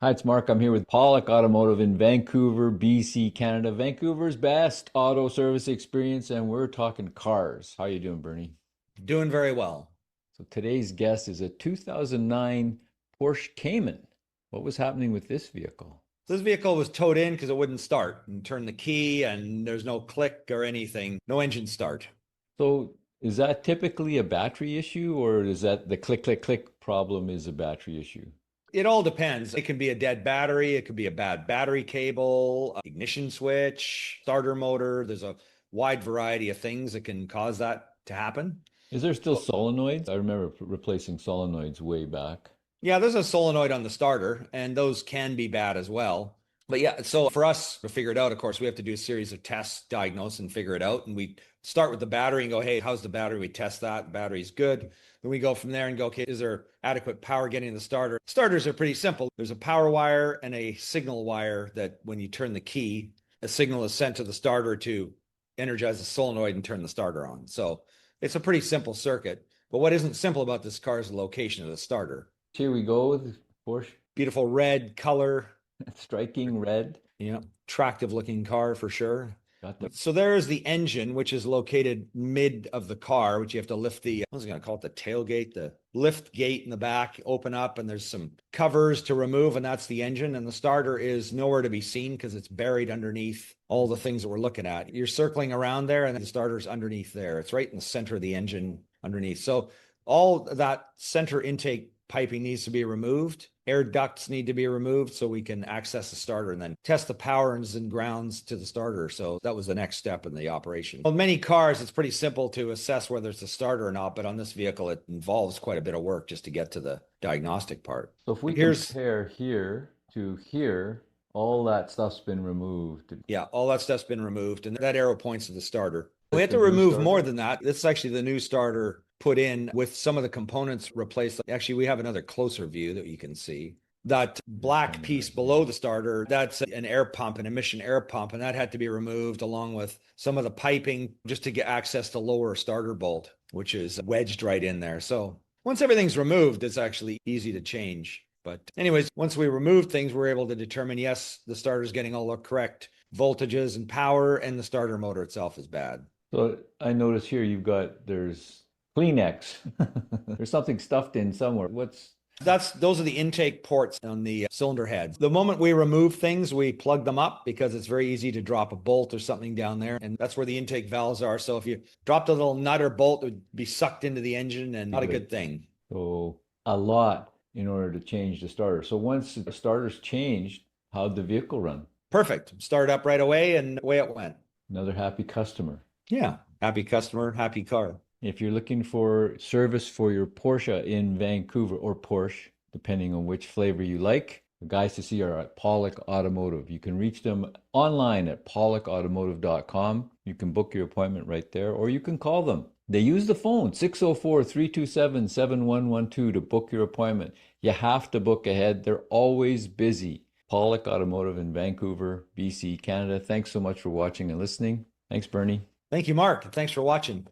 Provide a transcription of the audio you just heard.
Hi, it's Mark. I'm here with Pawlik Automotive in Vancouver, BC, Canada. Vancouver's best auto service experience, and we're talking cars. How you doing, Bernie? Doing very well. So today's guest is a 2009 Porsche Cayman. What was happening with this vehicle? This vehicle was towed in because it wouldn't start. And turn the key, and there's no click or anything, no engine start. So is that typically a battery issue, or is that the click, click, click problem is a battery issue? It all depends. It can be a dead battery, it could be a bad battery cable, ignition switch, starter motor. There's a wide variety of things that can cause that to happen. Is there still So, solenoids? I remember replacing solenoids way back. yeah, there's a solenoid on the starter, and those can be bad as well. But yeah, so for us to figure it out, of course, we have to do a series of tests, diagnose, and figure it out. And we start with the battery and go, hey, how's the battery? We test that. The battery's good. Then we go from there and go, okay, is there adequate power getting the starter? Starters are pretty simple. There's a power wire and a signal wire that when you turn the key, a signal is sent to the starter to energize the solenoid and turn the starter on. So it's a pretty simple circuit. But what isn't simple about this car is the location of the starter. Here we go with Porsche. Beautiful red color, Striking red. attractive looking car for sure. Got the So there's the engine, which is located mid of the car, which you have to lift I was going to call it the tailgate, the lift gate in the back, open up, and there's some covers to remove, and that's the engine. And the starter is nowhere to be seen because it's buried underneath all the things that we're looking at. You're circling around there, and the starter's underneath there. It's right in the center of the engine underneath. So all that center intake piping needs to be removed. Air ducts need to be removed so we can access the starter and then test the powers and grounds to the starter. So that was the next step in the operation. On many cars, it's pretty simple to assess whether it's a starter or not, but on this vehicle, it involves quite a bit of work just to get to the diagnostic part. So if we Here's, compare here to here, all that stuff's been removed. yeah, all that stuff's been removed, and that arrow points to the starter. We That's had the to new remove more starter. than that. This is actually the new starter put in with some of the components replaced. Actually, we have another closer view that you can see. That Just black coming piece right here. below the starter, that's an air pump, an emission air pump, and that had to be removed along with some of the piping just to get access to lower starter bolt, which is wedged right in there. So once everything's removed, it's actually easy to change. But anyways, once we removed things, we're able to determine, yes, the starter's getting all the correct voltages and power, and the starter motor itself is bad. So I notice here there's Kleenex. There's something stuffed in somewhere. What's Those are the intake ports on the cylinder heads. The moment we remove things, we plug them up because it's very easy to drop a bolt or something down there. And that's where the intake valves are. So if you dropped a little nut or bolt, it would be sucked into the engine and not a good thing. so a lot in order to change the starter. So once the starter's changed, how'd the vehicle run? Perfect. Start up right away and away it went. Another happy customer. Yeah. Happy customer, happy car. If you're looking for service for your Porsche in Vancouver or Porsche, depending on which flavor you like, the guys to see are at Pawlik Automotive. You can reach them online at pawlikautomotive.com. You can book your appointment right there, or you can call them. They use the phone 604-327-7112 to book your appointment. You have to book ahead. They're always busy. Pawlik Automotive in Vancouver, BC, Canada. Thanks so much for watching and listening. Thanks, Bernie. Thank you, Mark. Thanks for watching.